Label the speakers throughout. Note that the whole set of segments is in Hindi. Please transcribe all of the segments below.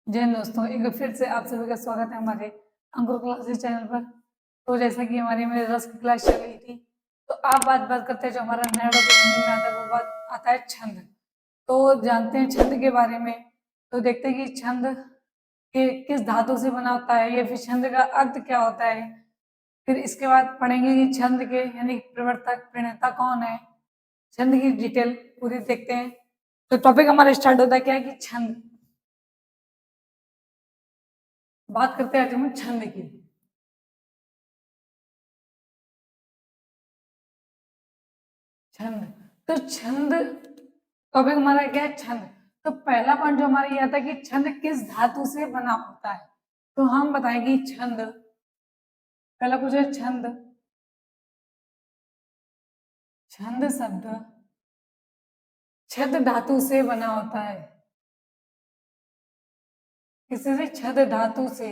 Speaker 1: जय हिंद दोस्तों, एक बार फिर से आप सभी का स्वागत है हमारे अंकुर क्लासेस चैनल पर। तो जैसा कि हमारी मेरे रस की क्लास चल रही थी, तो आप बात करते हैं जो हमारा नया टॉपिक हिंदी में आता है, वो बात आता है छंद। तो जानते हैं छंद के बारे में। तो देखते हैं कि छंद के किस धातु से बना होता है, या फिर छंद का अर्थ क्या होता है। फिर इसके बाद पढ़ेंगे कि छंद के यानी प्रवर्तक प्रणेता कौन है। छंद की डिटेल पूरी देखते हैं। तो टॉपिक हमारा स्टार्ट होता है क्या है कि छंद। बात करते हैं आज हम छंद की। छंद। तो छंद टॉपिक हमारा क्या है, छंद। तो पहला पॉइंट जो हमारा ये आता है कि छंद किस धातु से बना होता है। तो हम बताएंगे छंद, पहला कुछ है छंद। छंद शब्द छद धातु से बना होता है। किसी से छद धातु से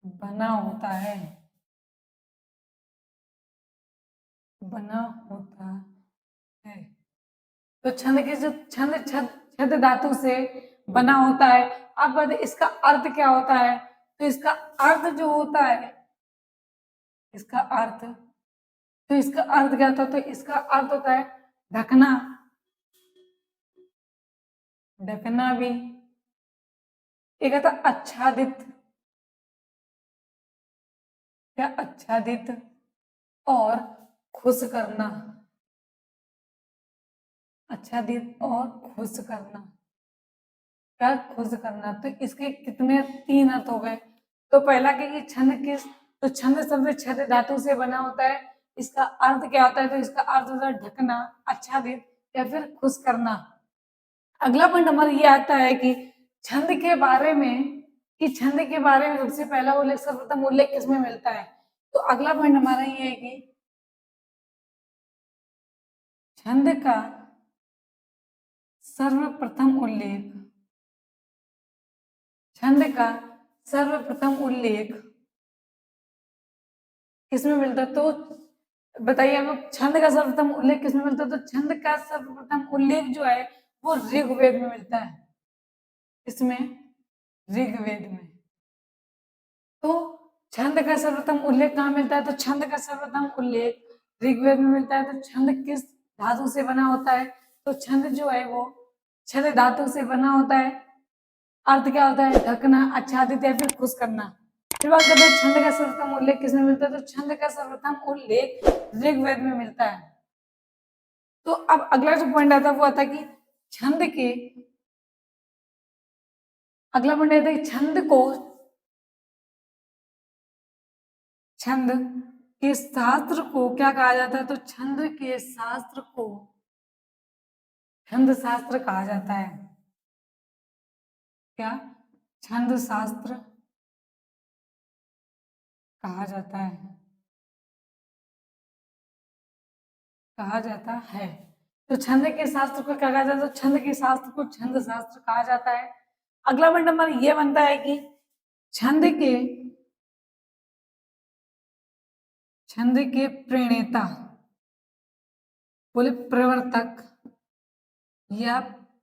Speaker 1: बना होता है, बना होता है। तो छंद के जो छंद छद छद धातु से बना होता है। अब बात इसका अर्थ क्या होता है। तो इसका अर्थ जो होता है, इसका अर्थ, तो इसका अर्थ क्या होता है। तो इसका अर्थ होता है ढकना, ढकना भी। एक आता आच्छादित, क्या आच्छादित, और खुश करना। आच्छादित और खुश करना, क्या खुश करना। तो इसके कितने तीन अर्थ हो गए। तो पहला क्या कि छंद किस, तो छंद शब्द छद धातु से बना होता है। इसका अर्थ क्या होता है। तो इसका अर्थ होता है ढकना, आच्छादित या फिर खुश करना। अगला पॉइंट हमारा ये आता है कि छंद के बारे में, कि छंद के बारे में सबसे पहला उल्लेख, सर्वप्रथम उल्लेख किसमें मिलता है। तो अगला पॉइंट हमारा ये है कि छंद का सर्वप्रथम उल्लेख, छंद का सर्वप्रथम उल्लेख किसमें मिलता है। तो बताइए हमें छंद का सर्वप्रथम उल्लेख किसमें मिलता है। तो छंद का सर्वप्रथम उल्लेख जो है वो ऋग्वेद में मिलता है। इसमें ऋग्वेद में। तो छंद का सर्वप्रथम उल्लेख कहाँ मिलता है। तो छंद का सर्वप्रथम उल्लेख ऋग्वेद में मिलता है। तो छंद किस धातु से बना होता है। तो छंद जो है वो छंद धातु से बना होता है। अर्थ क्या होता है, ढकना, आच्छादित या फिर खुश करना। फिर बात करते हैं छंद का सर्वप्रथम उल्लेख किसमें मिलता है। तो छंद का सर्वप्रथम उल्लेख ऋग्वेद में मिलता है। तो अब अगला जो पॉइंट आता है वो आता है कि छंद के, अगला पॉइंट आता है कि छंद को, छंद के शास्त्र को क्या कहा जाता है। तो छंद के शास्त्र को छंद शास्त्र कहा जाता है। क्या, छंद शास्त्र कहा जाता है, कहा जाता है। तो छंद के शास्त्र को क्या कहा जाता है। तो छंद के शास्त्र को छंद शास्त्र कहा जाता है। अगला पॉइंट नंबर ये बनता है कि छंद के, छंद के प्रणेता, बोले प्रवर्तक या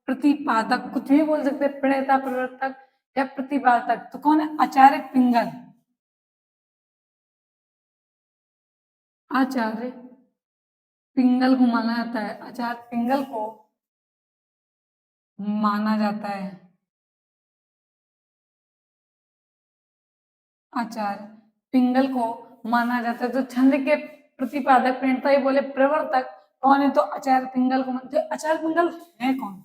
Speaker 1: प्रतिपादक, कुछ भी बोल सकते हैं, प्रणेता, प्रवर्तक या प्रतिपादक। तो कौन है, आचार्य पिंगल। आचार्य पिंगल को माना जाता है, आचार्य पिंगल को माना जाता है। आचार्य पिंगल को माना जाता है। तो छंद के प्रतिपादक प्रणेता ही बोले प्रवर्तक कौन है। तो आचार्य पिंगल को मानते। आचार्य पिंगल है कौन,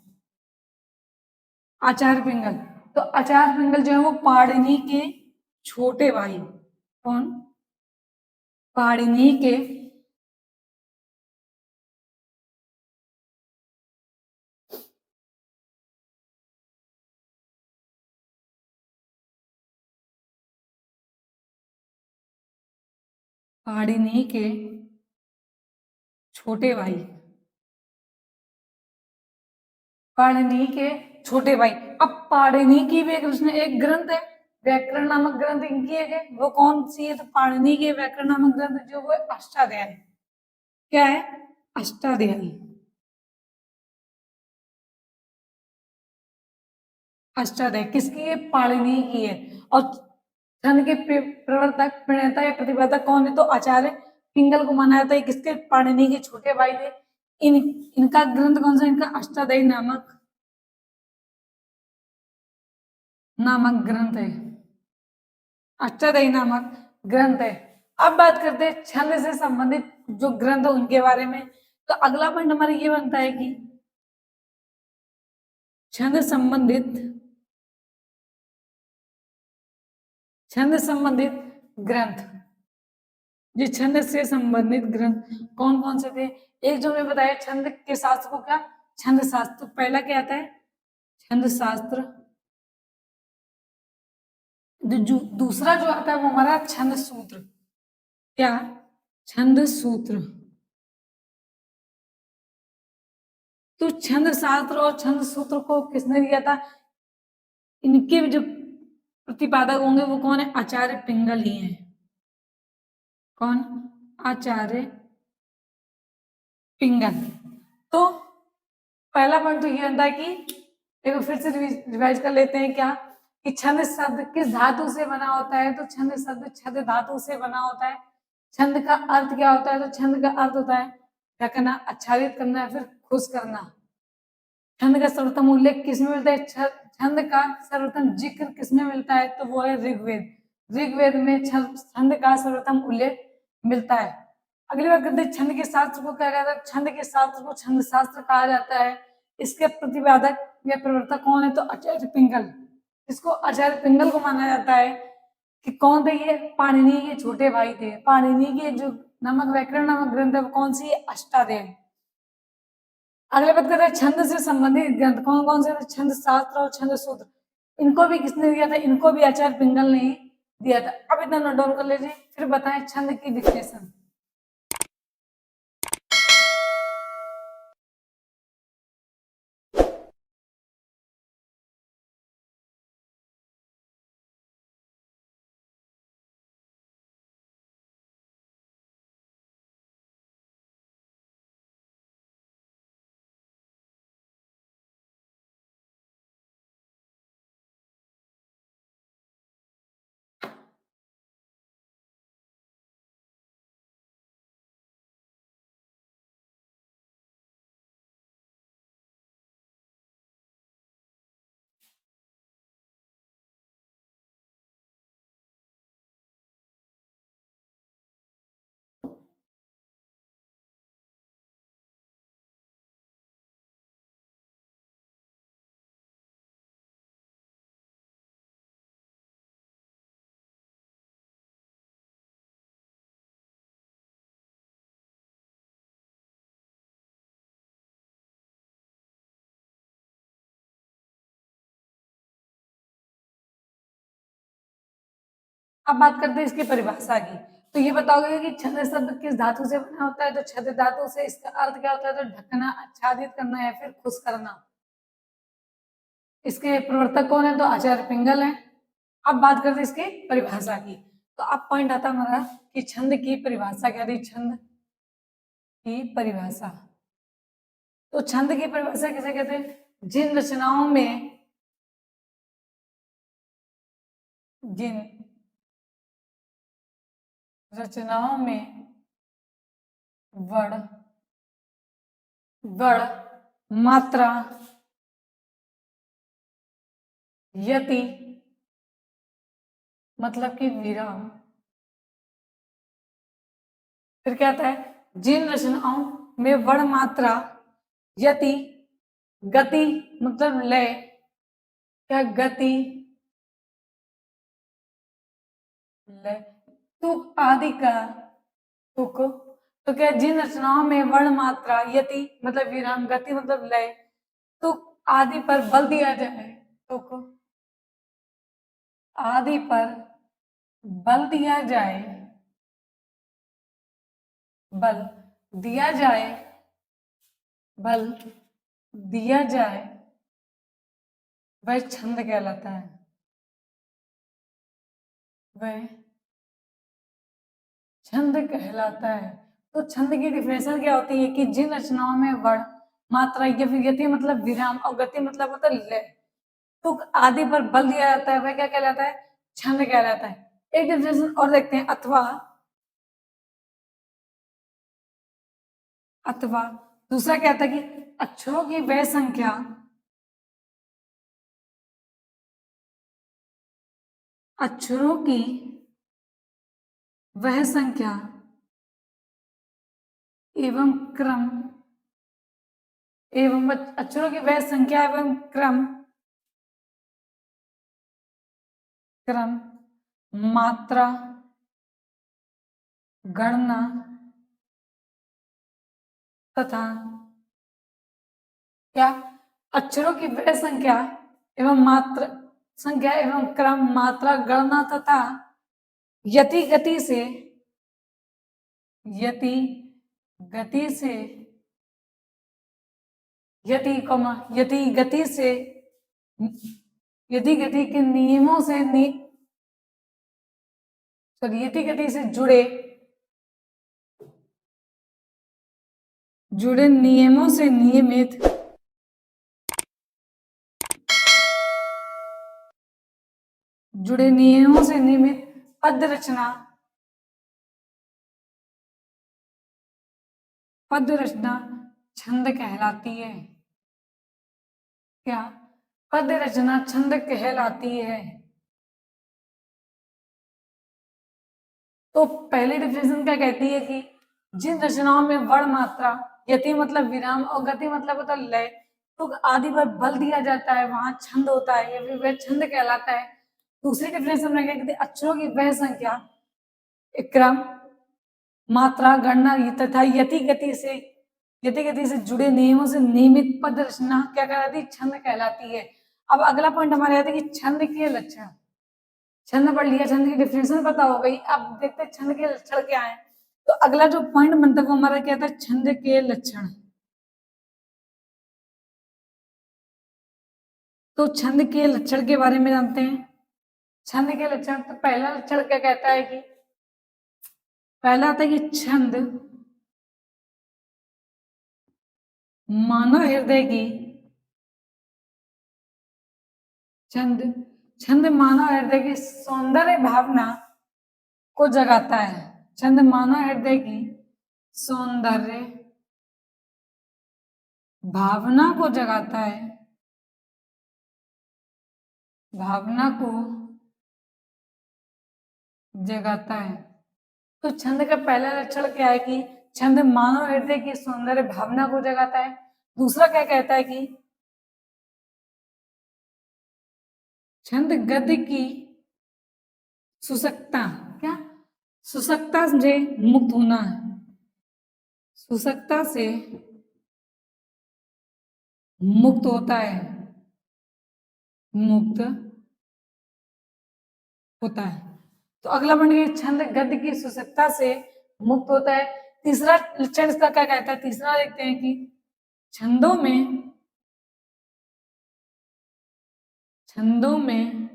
Speaker 1: आचार्य पिंगल। तो आचार्य पिंगल जो है वो पाणिनि के छोटे भाई, कौन, पाणिनि के, पाणिनि के छोटे भाई, पाणिनि के छोटे भाई। अब पाणिनि की भी एक उसने एक ग्रंथ है, व्याकरण नामक ग्रंथ इनकी एक है। वो कौन सी है। तो पाणिनि के व्याकरण नामक ग्रंथ जो वो अष्टाध्यायी, क्या है, अष्टाध्यायी। अष्टाध्यायी किसकी है? पाणिनि की है। और छंद के प्रवर्तक, प्रणेता या प्रतिपादक कौन है? तो आचार्य पिंगल को माना जाता है। किसके? पाणिनि के छोटे भाई थे। इनका ग्रंथ कौन सा? इनका अष्टाध्यायी नामक ग्रंथ है। अष्टाध्यायी नामक ग्रंथ है। अब बात करते हैं छंद से संबंधित जो ग्रंथ है उनके बारे में। तो अगला पॉइंट हमारा ये बनता है कि छंद संबंधित ग्रंथ, जो छंद से संबंधित ग्रंथ कौन कौन से थे? एक जो मैं बताया छंद के शास्त्र को, क्या? छंद शास्त्र। पहला क्या आता है? छंद शास्त्र। जो दूसरा जो आता है वो हमारा छंद सूत्र। क्या? छंद सूत्र। तो छंद शास्त्र और छंद सूत्र को किसने दिया था? इनके जो प्रतिपादक होंगे वो कौन है? आचार्य पिंगल ही हैं। कौन? आचार्य पिंगल। तो पहला पॉइंट तो ये बनता है कि देखो फिर से रिवाइज कर लेते हैं क्या, कि छंद शब्द किस धातु से बना होता है? तो छंद शब्द छंद धातु से बना होता है। छंद का अर्थ क्या होता है? तो छंद का अर्थ होता है ढकना, आच्छादित करना या फिर खुश करना। छंद का सर्वोत्तम उल्लेख किसमें मिलता है? छंद का सर्वोत्तम जिक्र किसमें मिलता है? तो वो है ऋग्वेद। ऋग्वेद में छंद का सर्वोत्तम उल्लेख मिलता है। अगली बात करते हैं छंद के शास्त्र को क्या कहता है? छंद के शास्त्र को छंद शास्त्र कहा जाता है। इसके प्रतिपादक या प्रवर्तक कौन है? तो आचार्य पिंगल। इसको आचार्य पिंगल को माना जाता है कि कौन थे ये? पाणिनि के छोटे भाई थे। पाणिनि के जो नमक व्याकरण नामक ग्रंथ है वो कौन सी है? अष्टाध्यायी। अगले बात करते हैं छंद से संबंधित ग्रंथ कौन कौन से? छंद शास्त्र और छंद सूत्र। इनको भी किसने दिया था? इनको भी आचार्य पिंगल ने दिया था। अब इतना नोट डाउन कर लीजिए, फिर बताएं छंद की डिफिनेशन। अब बात करते हैं इसकी परिभाषा की। तो ये बताओगे कि छंद शब्द किस धातु से बना होता है? तो छंद धातु से। इसका अर्थ क्या होता है? तो ढकना, आच्छादित करना या फिर खुश करना। इसके प्रवर्तक कौन है? तो आचार्य पिंगल है। अब बात करते हैं इसकी परिभाषा की। तो अब पॉइंट आता हमारा कि छंद की परिभाषा क्या थी? छंद की परिभाषा। तो छंद की परिभाषा किसे कहते हैं? जिन रचनाओं में वर्ण वर्ण मात्रा, यति मतलब कि विराम, फिर क्या आता है? जिन रचनाओं में वर्ण मात्रा, यति, गति मतलब लय, क्या? गति, लय, तुक आदि का तुक। तो क्या? जिन रचनाओं में वर्ण मात्रा, यति मतलब विराम, गति मतलब लय, तुक आदि पर बल दिया जाए, तुक आदि पर बल दिया जाए, बल दिया जाए, बल दिया जाए, वह छंद कहलाता है। वह छंद कहलाता है। तो छंद की डिफिनेशन क्या होती है? कि जिन रचनाओं में वर्ण मात्रा या फिर यति मतलब विराम और गति मतलब होता है लय, तुक आदि पर बल दिया जाता है वह क्या कहलाता है? छंद कहलाता है। एक डेफिनेशन और देखते हैं, अथवा। अथवा दूसरा क्या था कि अक्षरों की वह संख्या, अक्षरों की वह संख्या एवं क्रम, एवं अक्षरों की वह संख्या एवं क्रम, क्रम, मात्रा, गणना तथा क्या, अक्षरों की वह संख्या एवं मात्रा, संख्या एवं क्रम, मात्रा, गणना तथा यति गति से, यति गति से, यति कमा यति गति से, यति गति के नियमों से यति गति से जुड़े, जुड़े नियमों से नियमित, जुड़े नियमों से नियमित पद रचना, पद रचना छंद कहलाती है। क्या? पद रचना छंद कहलाती है। तो पहली डिफिनेशन क्या कहती है कि जिन रचनाओं में वर्ण मात्रा, यति मतलब विराम और गति मतलब होता है लय, तो आदि पर बल दिया जाता है वहां छंद होता है, या फिर वह छंद कहलाता है। दूसरी डिफिनेशन में क्या कहती है? अक्षरों की वह संख्या, क्रम, मात्रा, गणना तथा यति गति से जुड़े नियमों से नियमित पद रचना क्या कहलाती है? छंद कहलाती है। अब अगला पॉइंट हमारे आता है कि छंद के लक्षण। छंद पढ़ लिया, छंद की डिफिनेशन पता हो गई, अब देखते हैं छंद के लक्षण क्या है। तो अगला जो पॉइंट बनता है वो हमारा क्या था? छंद के लक्षण। तो छंद के लक्षण के बारे में जानते हैं। छंद के लक्षण, तो पहला लक्षण क्या कहता है कि पहला आता है कि छंद मानव हृदय की, छंद छंद मानव हृदय की सौंदर्य भावना को जगाता है। छंद मानव हृदय की सौंदर्य भावना को जगाता है, भावना को जगाता है। तो छंद का पहला लक्षण क्या है कि छंद मानव हृदय की सौंदर्य भावना को जगाता है। दूसरा क्या कहता है कि छंद गद्य की सुसक्ता, क्या? सुसक्ता से मुक्त होना है, सुसक्ता से मुक्त होता है, मुक्त होता है। तो अगला पॉइंट ये छंद गद्य की सुसक्ता से मुक्त होता है। तीसरा लक्षण इसका क्या कहता है? तीसरा देखते हैं कि छंदों में, छंदों में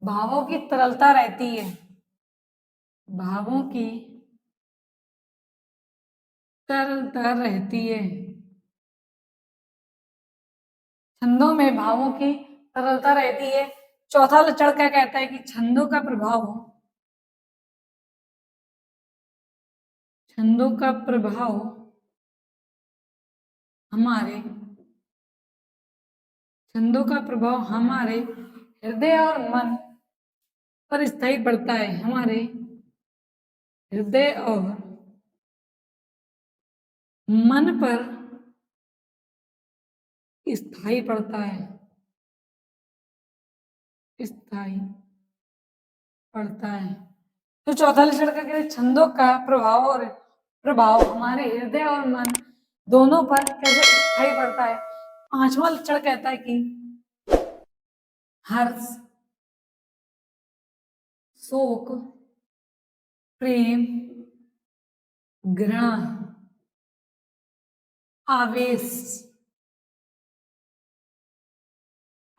Speaker 1: भावों की तरलता रहती है, भावों की तरलता रहती है। छंदों में भावों की तरलता रहती है। चौथा लक्षण क्या कहता है कि छंदों का प्रभाव, छंदों का प्रभाव हमारे, छंदों का प्रभाव हमारे हृदय और मन पर स्थायी पड़ता है, हमारे हृदय और मन पर स्थायी पड़ता है, स्थायी पड़ता है। तो चौथा लक्षण का कहते छंदों का प्रभाव और प्रभाव हमारे हृदय और मन दोनों पर कैसे स्थायी पड़ता है। पांचवा लक्षण कहता है कि हर्ष, शोक, प्रेम, घृणा, आवेश,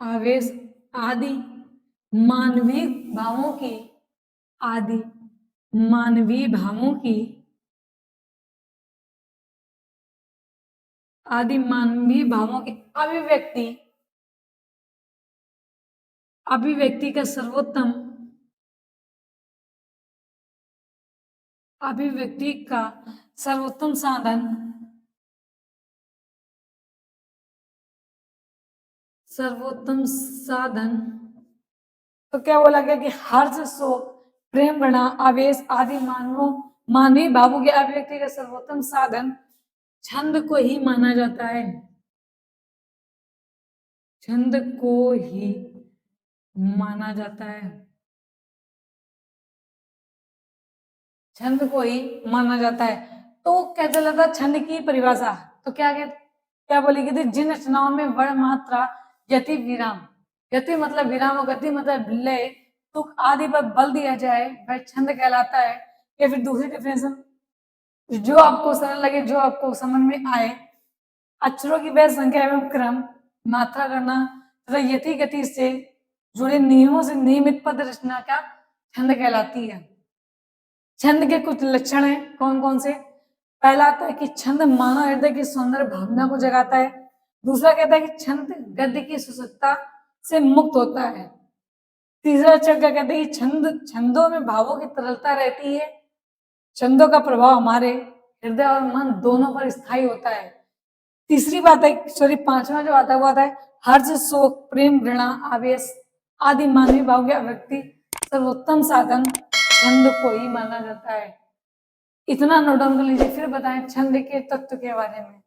Speaker 1: आवेश आदि मानवीय भावों की, आदि मानवीय भावों की, आदि मानवीय भावों की अभिव्यक्ति अभिव्यक्ति का सर्वोत्तम अभिव्यक्ति का सर्वोत्तम साधन सर्वोत्तम साधन तो क्या बोला गया कि हर्ष, शोक, प्रेम, घृणा, आवेश आदि मानवीय भावों के अभिव्यक्ति का सर्वोत्तम साधन छंद को ही माना जाता है। छंद को ही माना जाता है। छंद को ही माना जाता है। तो क्या चला था छंद की परिभाषा? तो क्या बोली गई थी? जिन रचनाओं में वर्ण, मात्रा, यति, विराम, यति मतलब विराम और गति मतलब लय, तुक आदि पर बल दिया जाए वह छंद कहलाता है। या फिर दूसरी डिफिनेशन जो आपको सरल लगे, जो आपको समझ में आए, अक्षरों की वह संख्या एवं क्रम, मात्रा गणना तथा यति गति से जुड़े नियमों से नियमित पद रचना का छंद कहलाती है। छंद के कुछ लक्षण हैं, कौन कौन से? पहला आता है कि छंद मानव हृदय की सौंदर्य भावना को जगाता है। दूसरा कहता है कि छंद गद्य की सुसुकता से मुक्त होता है। तीसरा अक्षर क्या कहते हैं कि छंदों में भावों की तरलता रहती है। छंदों का प्रभाव हमारे हृदय और मन दोनों पर स्थायी होता है। तीसरी बात है, सॉरी, पांचवा जो आता है वो आता है हर्ष, शोक, प्रेम, घृणा, आवेश आदि मानवीय भाव के अभिव्यक्ति सर्वोत्तम साधन छंद को ही माना जाता है। इतना नोट डाउन कर लीजिए, फिर बताएं छंद के तत्व के बारे में।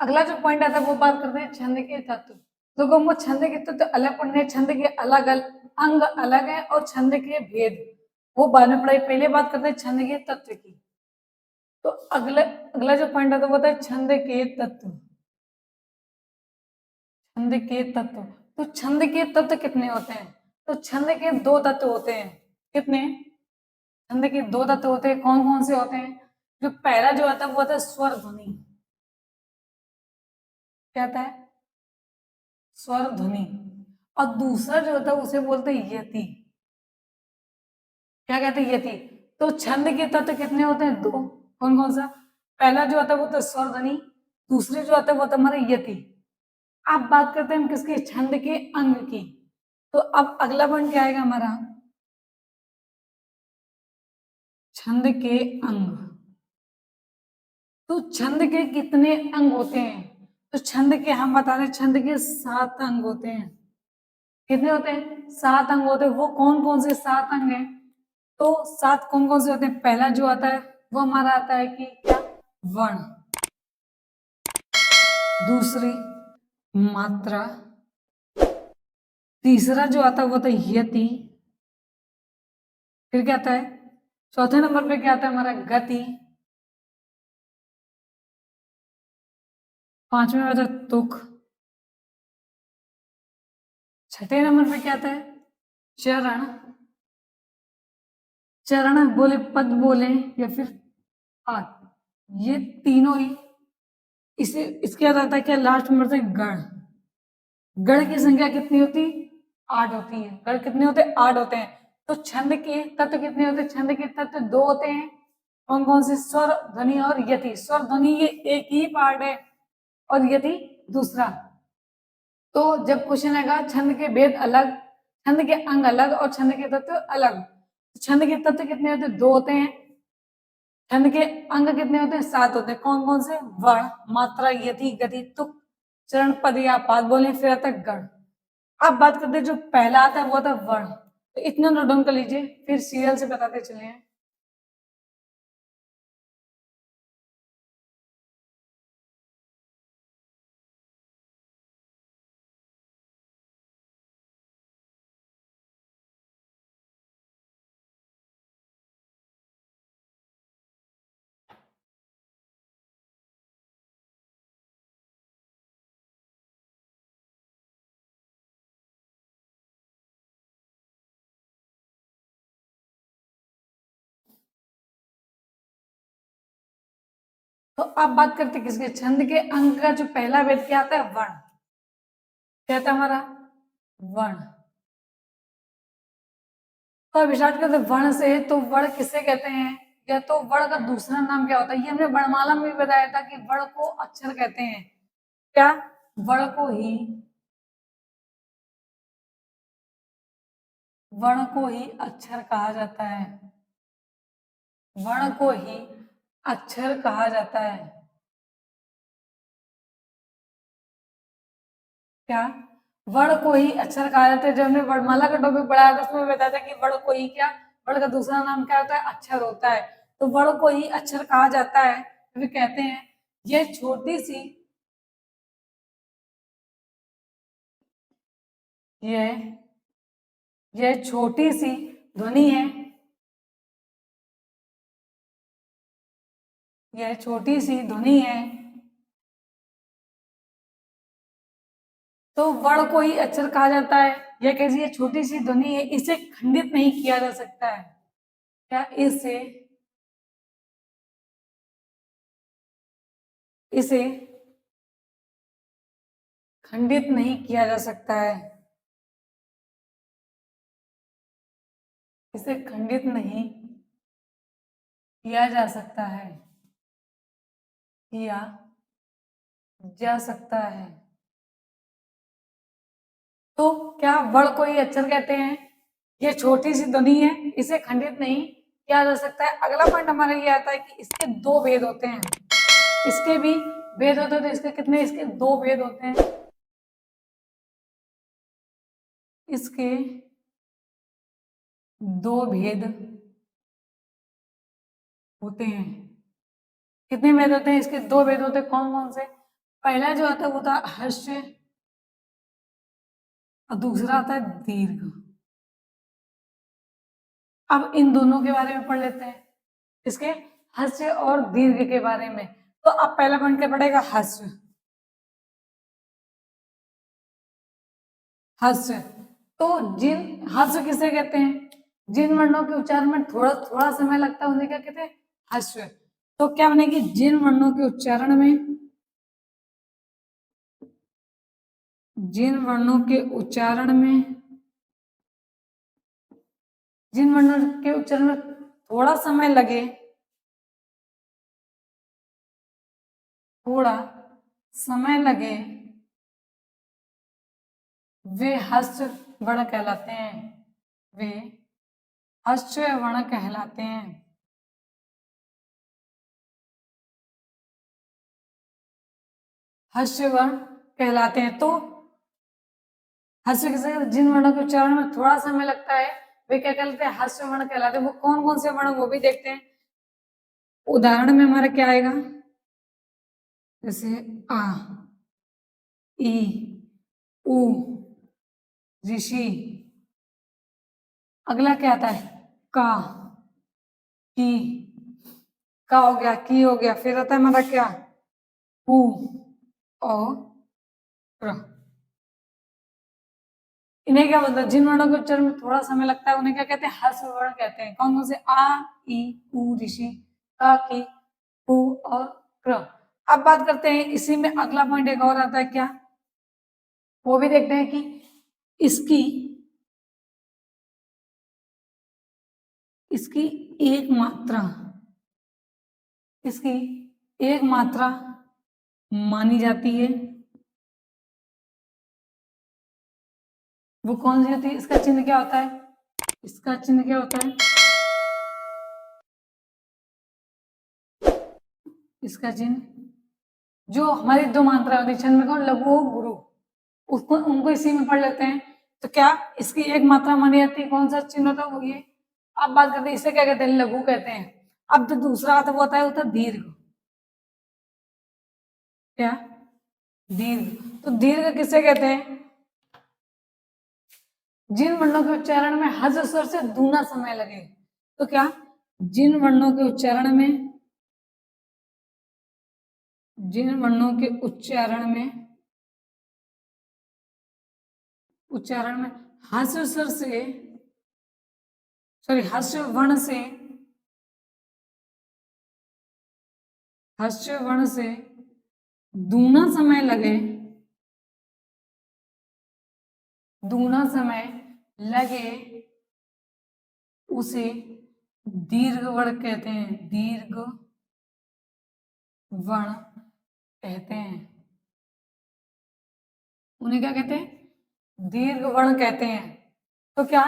Speaker 1: अगला जो पॉइंट आता है वो बात करते हैं छंद के तत्व। तो वो छंद के तत्व अलग पढ़ने हैं, छंद के अलग अंग अलग है और छंद के भेद वो बाद में पढ़ाई। पहले बात करते हैं छंद के तत्व की। तो अगला अगला जो पॉइंट आता है वो होता है छंद के तत्व। छंद के तत्व, तो छंद के तत्व कितने होते हैं? तो छंद के दो तत्व होते हैं। कितने? छंद के दो तत्व होते हैं। कौन कौन से होते हैं? जो पहला जो आता है वो होता है स्वर ध्वनि। क्या आता है? स्वर ध्वनि। और दूसरा जो होता है उसे बोलते हैं यति। क्या कहते हैं? यति। तो छंद के तत्व कितने होते हैं? दो। कौन कौन सा? पहला जो आता है वो तो स्वर ध्वनि, दूसरे जो आता है वो तो हमारे यति। अब बात करते हैं हम किसके? छंद के अंग की। तो अब अगला पॉइंट क्या आएगा हमारा? छंद के अंग। तो छंद के कितने अंग होते हैं? तो छंद के हम बता रहे छंद के 7 अंग होते हैं। कितने होते हैं? 7 अंग होते हैं। वो कौन कौन से 7 अंग हैं? तो 7 कौन कौन से होते हैं? पहला जो आता है वो हमारा आता है कि क्या? वर्ण। दूसरी मात्रा। तीसरा जो आता है वो आता है यति। फिर क्या आता है? चौथे नंबर पे क्या आता है हमारा? गति। पांचवें में आता है तुक। छठे नंबर पे क्या आता है? चरण। चरण बोले, पद बोले या फिर पाद, ये तीनों ही। इसे इसके बाद आता है क्या? लास्ट नंबर से गण। गण की संख्या कितनी होती? 8 होती है। गण कितने होते हैं? 8 होते हैं। तो छंद के तत्व कितने होते हैं? छंद के तत्व 2 होते हैं। कौन कौन से? स्वर ध्वनि और यति। स्वर ध्वनि ये एक ही पार्ट है और यदि दूसरा। तो जब क्वेश्चन आएगा छंद के भेद अलग, छंद के अंग अलग और छंद के तत्व अलग। छंद के तत्व कितने होते हैं? 2 होते हैं। छंद के अंग कितने होते हैं? 7 होते हैं। कौन कौन से? वर्ण, मात्रा, यति, गति, तुक, चरण, पद या पाद बोले, फिर आता है गण। अब बात करते हैं जो पहला आता है वो आता है वर्ण। तो इतना नोट डाउन कर लीजिए, फिर सीरियल से बताते चले। तो अब बात करते हैं किसके? छंद के अंग का जो पहला भेद क्या आता है? वर्ण। क्या आता है हमारा? वर्ण। तो अब स्टार्ट करते हैं वर्ण से। तो वर्ण किसे कहते हैं, या तो वर्ण का दूसरा नाम क्या होता है? ये हमने वर्णमाला में भी बताया था कि वर्ण को अक्षर कहते हैं। क्या? वर्ण को ही अक्षर कहा जाता है। वर्ण को ही अक्षर कहा जाता है। क्या? वर्ण को ही अक्षर कहा जाता है। जब हमने वर्णमाला का टॉपिक पढ़ाया था उसमें बताया था कि वर्ण को ही क्या, वर्ण का दूसरा नाम क्या होता है? अक्षर होता है। तो वर्ण को ही अक्षर कहा जाता है। फिर कहते हैं यह छोटी सी, यह यह छोटी सी ध्वनि है, यह छोटी सी ध्वनि है। तो वर्ण को ही अक्षर कहा जाता है। यह कैसी? ये छोटी सी ध्वनि है, इसे खंडित नहीं किया जा सकता है। क्या? इसे इसे खंडित नहीं किया जा सकता है। इसे खंडित नहीं किया जा सकता है, किया जा सकता है। तो क्या वर्ण को ही अक्षर कहते हैं? ये छोटी सी ध्वनि है, इसे खंडित नहीं किया जा सकता है। अगला पॉइंट हमारा ये आता है कि इसके 2 भेद होते हैं। इसके भी भेद होते हैं। तो इसके कितने? इसके 2 भेद होते हैं। इसके 2 भेद होते हैं। कितने भेद होते हैं? इसके 2 भेद होते हैं। कौन कौन से? पहला जो आता है वो था हर्ष, और दूसरा आता है दीर्घ। अब इन दोनों के बारे में पढ़ लेते हैं, इसके हर्ष और दीर्घ के बारे में। तो अब पहला पॉइंट क्या पड़ेगा? हर्ष। हर्ष। तो जिन हर्ष किसे कहते हैं? जिन वर्णों के उच्चारण में थोड़ा थोड़ा समय लगता है उन्हें क्या कहते हैं? हर्ष। तो क्या बनेगी? जिन वर्णों के उच्चारण में, जिन वर्णों के उच्चारण में, जिन वर्णों के उच्चारण में थोड़ा समय लगे, थोड़ा समय लगे, वे हर्ष वर्ण कहलाते हैं। वे हर्ष वर्ण कहलाते हैं। हर्ष वर्ण कहलाते हैं। तो हर्ष किसे? जिन वर्णों के उच्चारण में थोड़ा समय लगता है वे क्या कहलाते हैं? हर्ष वर्ण कहलाते हैं। वो कौन कौन से वर्ण, वो भी देखते हैं। उदाहरण में हमारा क्या आएगा? जैसे आ, ई, उ, ऋषि। अगला क्या आता है? का, की। का हो गया, की हो गया। फिर आता है हमारा क्या? उ और र। इन्हें क्या बोलते हैं? जिन वर्णों के उच्चारण में थोड़ा समय लगता है उन्हें क्या कहते हैं? हर्ष वर्ण कहते हैं। कौन कौन से? आ, ई, उ, ऋषि, का, की, उ और क्र। अब बात करते हैं इसी में अगला पॉइंट एक और आता है क्या, वो भी देखते हैं कि इसकी इसकी एक मात्रा, इसकी एक मात्रा मानी जाती है, वो कौन सी होती है? इसका चिन्ह क्या होता है? इसका चिन्ह क्या होता है? इसका चिन्ह, जो हमारी दो मात्रा होती है छंद में, कौन? लघु गुरु, उसको उनको इसी में पढ़ लेते हैं। तो क्या इसकी एक मात्रा मानी जाती है? कौन सा चिन्ह होता है? वो ये। अब बात करते हैं इसे क्या कहते हैं? लघु कहते हैं। अब तो दूसरा आता वो होता है दीर्घ। क्या? दीर्घ। तो दीर्घ किसे कहते हैं? जिन वर्णों के उच्चारण में हज स्वर से दूना समय लगे। तो क्या? जिन वर्णों के उच्चारण में, जिन वर्णों के उच्चारण में हास्य स्वर से, सॉरी हास्य वर्ण से, हास्य वर्ण से दूना समय लगे, दूना समय लगे, उसे दीर्घ वर्ण कहते हैं। दीर्घ वर्ण कहते हैं। उन्हें क्या कहते हैं? दीर्घ वर्ण कहते हैं। तो क्या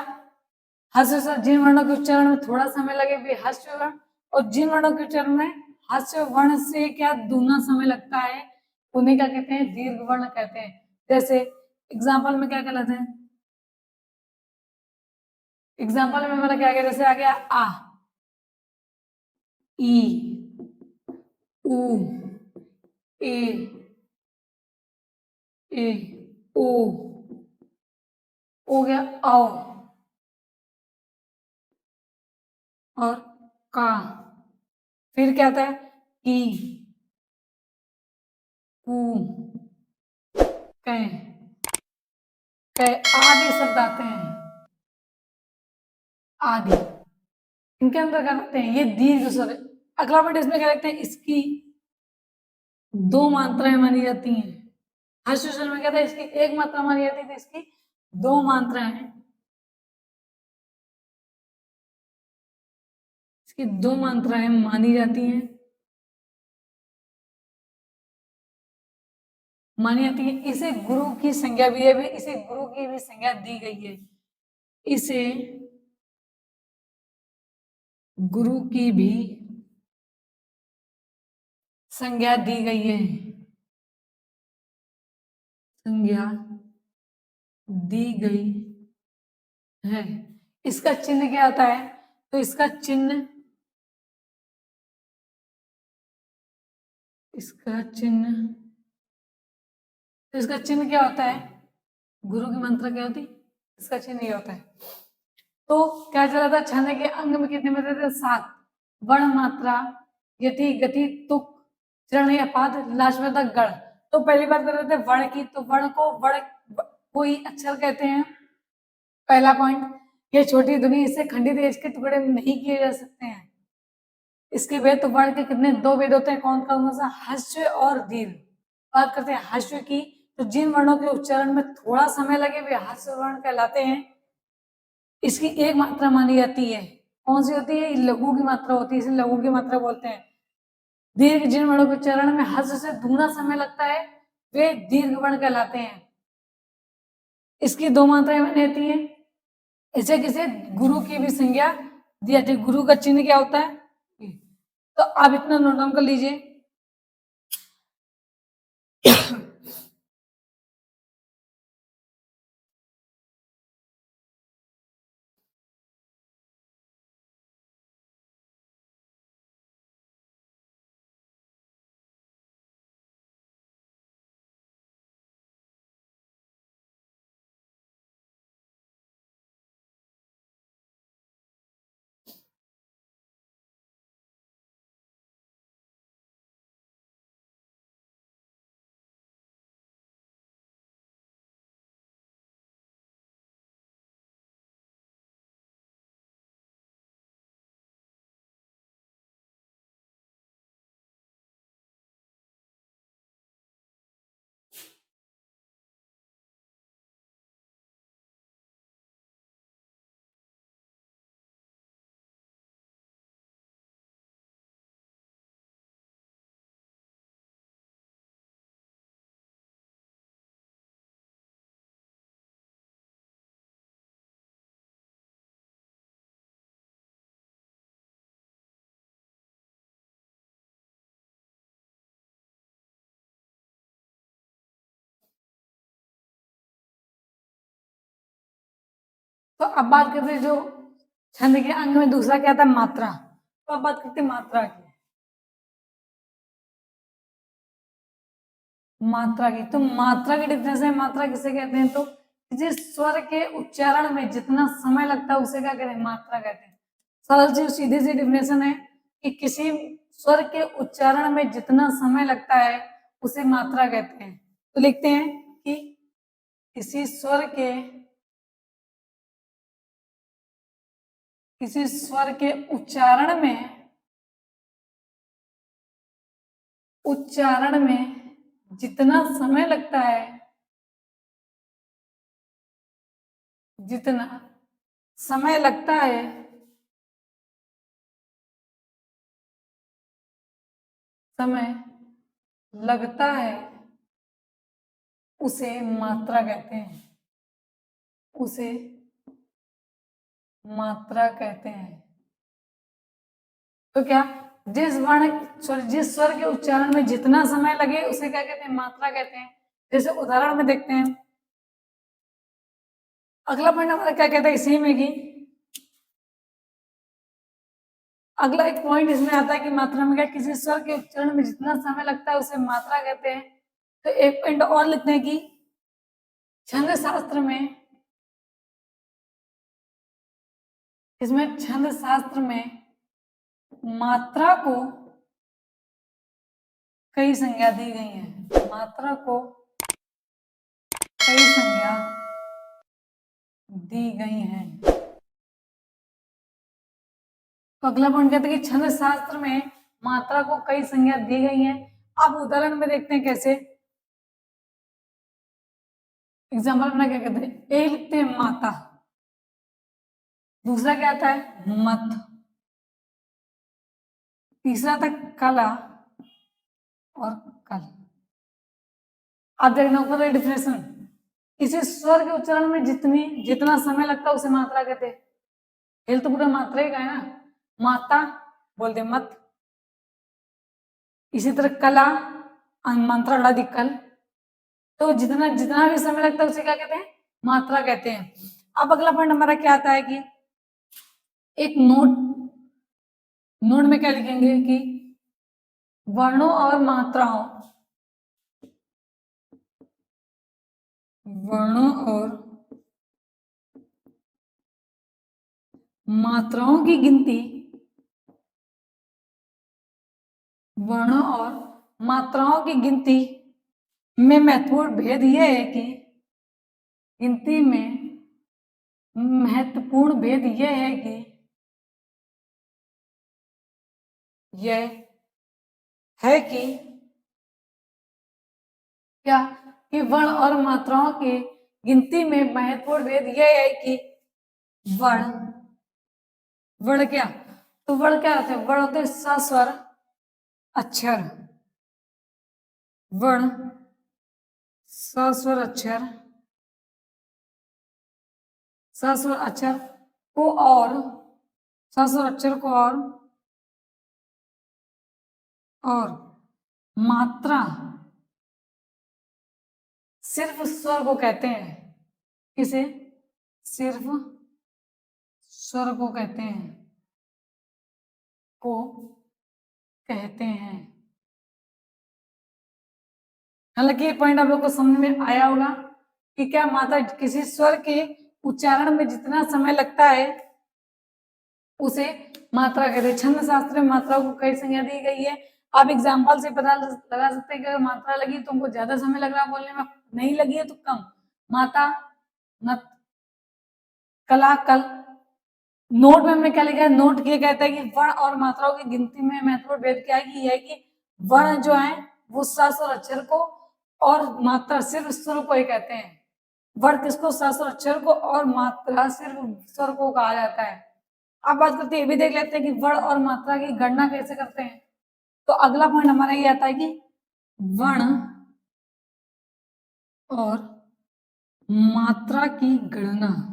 Speaker 1: हास्य स्वर, जिन वर्णों के उच्चारण में थोड़ा समय लगे वे हास्य वर्ण, और जिन वर्णों के उच्चारण में हास्य वर्ण से क्या दूना समय लगता है उन्हें क्या कहते हैं? दीर्घ वर्ण कहते हैं। जैसे एग्जाम्पल में क्या कहलाते हैं? एग्जाम्पल में मैंने क्या किया? जैसे आ गया आ, ई, उ, ए, ए, ओ, हो गया आओ, और का। फिर क्या आता है? ई, उ, कै, कै, आदि शब्द आते हैं। आदि इनके अंदर क्या करते हैं? ये दीर्घ स्वर है। अगला वर्ड इसमें क्या लिखते हैं? इसकी दो मात्राएं मानी जाती हैं। हास्य स्वर में क्या था? इसकी एक मात्रा मानी जाती थी, इसकी दो मात्राएं हैं। इसकी दो मात्राएं मानी जाती हैं, मानी जाती है। इसे गुरु की संज्ञा भी है, इसे गुरु की भी संज्ञा दी गई है। इसे गुरु की भी संज्ञा दी गई है, संज्ञा दी गई है। इसका चिन्ह क्या आता है? तो इसका चिन्ह, इसका चिन्ह, तो इसका चिन्ह क्या होता है? गुरु की मंत्र क्या होती? इसका चिन्ह ये होता है। तो क्या चला था? छंद के अंग में कितने बचे थे? 7। वर्ण मात्रा, यति, गति, तुक, चरण या पाद, लास्ट में तक गढ़। तो पहली बात कर रहे थे वर्ण की, तो वर्ण को वर्ण कोई अक्षर कहते हैं। पहला पॉइंट, ये छोटी ध्वनि, इससे खंडित एज के टुकड़े नहीं किए जा सकते हैं। इसके वेद, तो वर्ण के कितने? 2 वेद होते हैं। कौन कौन सा? हास्य और दीर्घ। बात करते हैं हास्य की, तो जिन वर्णों के उच्चारण में थोड़ा समय लगे वे हास्य वर्ण कहलाते हैं। इसकी एक मात्रा मानी जाती है। कौन सी होती है? लघु की मात्रा होती है, इसे लघु की मात्रा बोलते हैं। दीर्घ, जिन वर्णों के उच्चारण में हर्ष से दूना समय लगता है वे दीर्घ वर्ण कहलाते हैं। इसकी दो मात्राएं मानी जाती है। इसे किसे? गुरु की भी संज्ञा दी जाती है। गुरु का चिन्ह क्या होता है? तो आप इतना नोट डाउन कर लीजिए। तो अब बात करते हैं जो छंद के अंग में दूसरा क्या था, मात्रा। तो अब बात करते हैं मात्रा की। मात्रा की, तो मात्रा की डिफरेंस है, मात्रा किसे कहते हैं, तो जिस स्वर के उच्चारण में जितना समय लगता है उसे क्या कहते हैं, मात्रा कहते हैं। सरल सी सीधी सी डिफिनेशन है कि किसी स्वर के उच्चारण में जितना समय लगता है उसे मात्रा कहते हैं। तो लिखते हैं कि किसी स्वर के उच्चारण में जितना समय लगता है, जितना समय लगता है उसे मात्रा कहते हैं, उसे मात्रा कहते हैं। तो क्या, जिस स्वर के उच्चारण में जितना समय लगे उसे क्या कहते हैं, मात्रा कहते हैं। जैसे उदाहरण में देखते हैं, अगला पॉइंट हमारा क्या कहता है इसी में कि अगला एक पॉइंट इसमें आता है कि मात्रा में क्या, किसी स्वर के उच्चारण में जितना समय लगता है उसे मात्रा कहते हैं। तो एक पॉइंट और लिखते हैं कि छंद शास्त्र में मात्रा को कई संज्ञा दी गई है, मात्रा को कई संज्ञा दी गई हैं। तो अगला पॉइंट कहते हैं कि छंद शास्त्र में मात्रा को कई संज्ञा दी गई हैं। अब उदाहरण में देखते हैं कैसे। एग्जाम्पल अपना क्या कहते हैं, ए लिखते हैं माता, दूसरा क्या आता है मत, तीसरा था कला और कल। अब देखना ऊपर डिफिनेशन, किसी स्वर के उच्चारण में जितना समय लगता है उसे मात्रा कहते हैं। खेल तो पूरा मात्रा ही का है ना, माता बोलते मत, इसी तरह कला मंत्रा लड़ा दिक्कल, तो जितना जितना भी समय लगता है उसे क्या कहते हैं, मात्रा कहते हैं। अब अगला पॉइंट हमारा क्या आता है कि एक नोट में क्या लिखेंगे कि वर्णों और मात्राओं की गिनती, वर्णों और मात्राओं की गिनती में महत्वपूर्ण भेद यह है कि गिनती में महत्वपूर्ण भेद यह है कि क्या कि वर्ण और मात्राओं की गिनती में महत्वपूर्ण भेद यह है कि वर्ण क्या, तो वर्ण क्या होते हैं, वर्ण होते हैं सस्वर अक्षर, वर्ण सस्वर अक्षर, सस्वर अक्षर को और सस्वर अक्षर को और मात्रा सिर्फ स्वर को कहते हैं। किसे, सिर्फ स्वर को कहते हैं। हालांकि ये पॉइंट आप लोग को समझ में आया होगा कि क्या मात्रा, किसी स्वर के उच्चारण में जितना समय लगता है उसे मात्रा कहते हैं। छंद शास्त्र में मात्रा को कई संज्ञा दी गई है। आप एग्जाम्पल से पता लगा सकते हैं कि अगर मात्रा लगी तो उनको ज्यादा समय लग रहा बोलने में, नहीं लगी है तो कम। माता मत कला कल। नोट में हमने क्या लिखा है, नोट ये कहता है कि वर्ण और मात्राओं की गिनती में महत्वपूर्ण भेद क्या है कि यह कि वर्ण जो है वो सस और अक्षर को और मात्रा सिर्फ स्वर को ही कहते हैं। वर्ण किसको, सस और अक्षर को, और मात्रा सिर्फ स्वर को कहा जाता है। अब बात करते हैं, ये भी देख लेते हैं कि वर्ण और मात्रा की गणना कैसे करते हैं। तो अगला पॉइंट हमारा ये आता है कि वर्ण और मात्रा की गणना,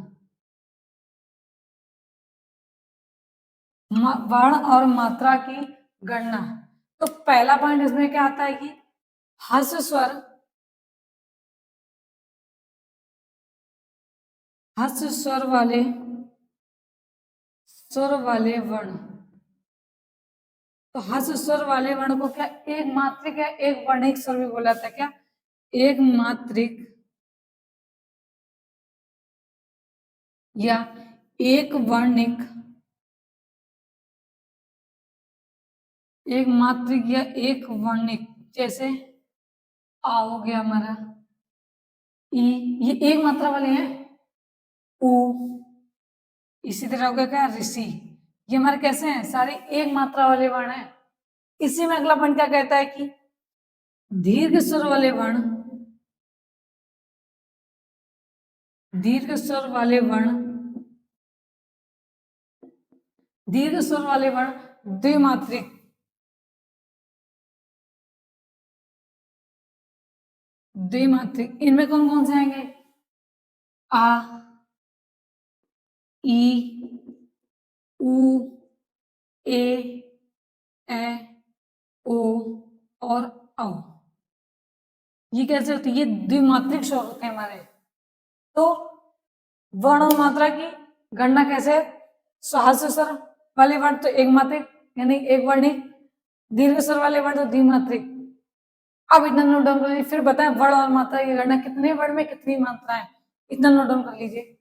Speaker 1: वर्ण और मात्रा की गणना। तो पहला पॉइंट इसमें क्या आता है कि हर्ष स्वर वाले स्वर वाले वर्ण, तो हर्ष स्वर वाले वर्ण को क्या एक मात्रिक या एक वर्णिक स्वर भी बोला जाता है? क्या एक मात्रिक या एक वर्णिक, एक मात्रिक या एक वर्णिक, जैसे आ हो गया हमारा, ई, ये एक मात्रा वाले हैं, ऊ, इसी तरह हो गया क्या ऋषि, ये हमारे कैसे हैं? सारे एक मात्रा वाले वर्ण हैं। इसी में अगला पॉइंट क्या कहता है कि दीर्घ स्वर वाले वर्ण, दीर्घ स्वर वाले वर्ण, दीर्घ स्वर वाले वर्ण द्विमात्रिक, द्विमात्रिक, इनमें कौन कौन से आएंगे? आ, ई, उ, ए, ओ और औ। ये कैसे होती है? ये द्विमात्रिक स्वर होते हैं हमारे। तो वर्ण और मात्रा की गणना कैसे? हास्य स्वर वाले वर्ण तो एक मात्रिक यानी एक वर्णिक, दीर्घ स्वर वाले वर्ण तो द्विमात्रिक। अब इतना नोट डाउन कर लीजिए, फिर बताएं वर्ण और मात्रा की गणना कितने वर्ण में कितनी मात्राएं, इतना नोट डाउन कर लीजिए।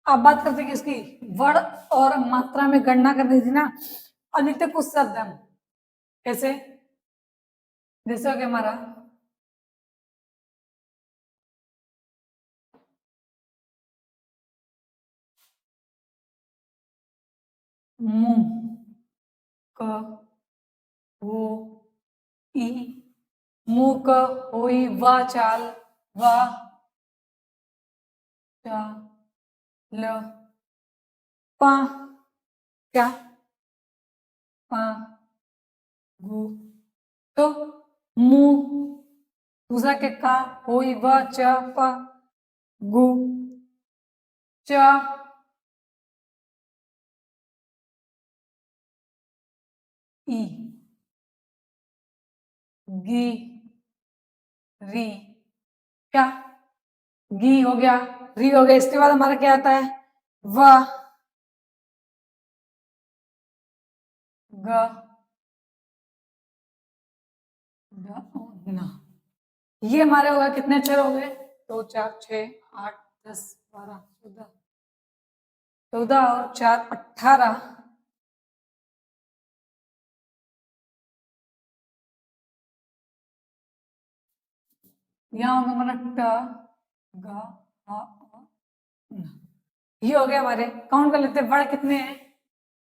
Speaker 1: अब बात करते हैं किसकी? वर्ण और मात्रा में गणना करनी थी ना। और लिखते कुछ शब्द हम कैसे, जैसे हो गया हमारा मुंह, क, वो, ई, मुंह क होई, वा चाल, वा चा, ल, पा क्या, पा, गु, तो मुंह, दूसरा के का होई, वा चा, पा, गु, चा, ई, गी, री, क्या, गी हो गया, री हो गया, इसके बाद हमारा क्या आता है? व, ग, न। ये हमारे हो गए कितने अक्षर हो गए? 2 4 6 8 10 12 14, 14 और 4 18। यहाँ होगा हमारा ट, ग, ह, न। ये हो गया हमारे। काउंट कर लेते हैं वर्ड कितने हैं?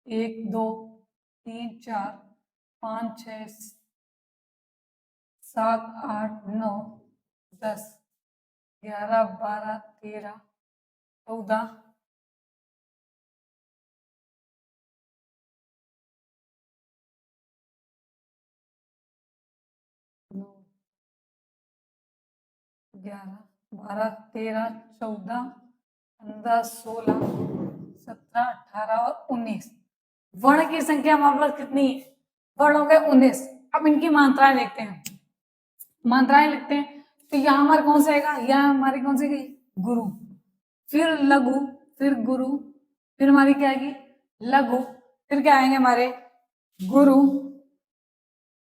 Speaker 1: 1 2 3 4 5 6 7 8 9 10 11 12 13 14, 11 12 13 14 15 16 17 18 और 19। वर्ण की संख्या हमारे पास कितनी है? वर्ण हो गए 19। अब इनकी मात्राएं देखते हैं, मात्राएं लिखते हैं। तो यहाँ हमारे कौन सा आएगा? यहाँ हमारी कौन सी गई? गुरु, फिर लघु, फिर गुरु, फिर हमारी क्या आएगी? लघु, फिर क्या आएंगे हमारे गुरु,